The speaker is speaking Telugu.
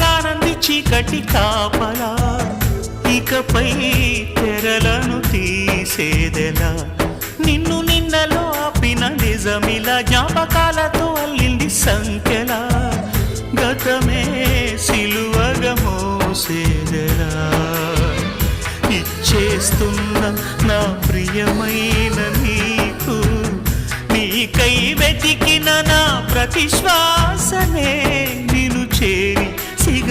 కానంది చీకటి కాపలా ఇకపై తెరలను తీసేదెలా నిన్ను నిన్నలో ఆపిన నిజమిలా జ్ఞాపకాలతో అల్లింది సంఖ్యలా గతమే సిలువగా మోసేదెలా ఇచ్చేస్తున్న నా ప్రియమైన నీకు నీకై వెతికిన నా ప్రతి శ్వాసనే నిన్ను చేరి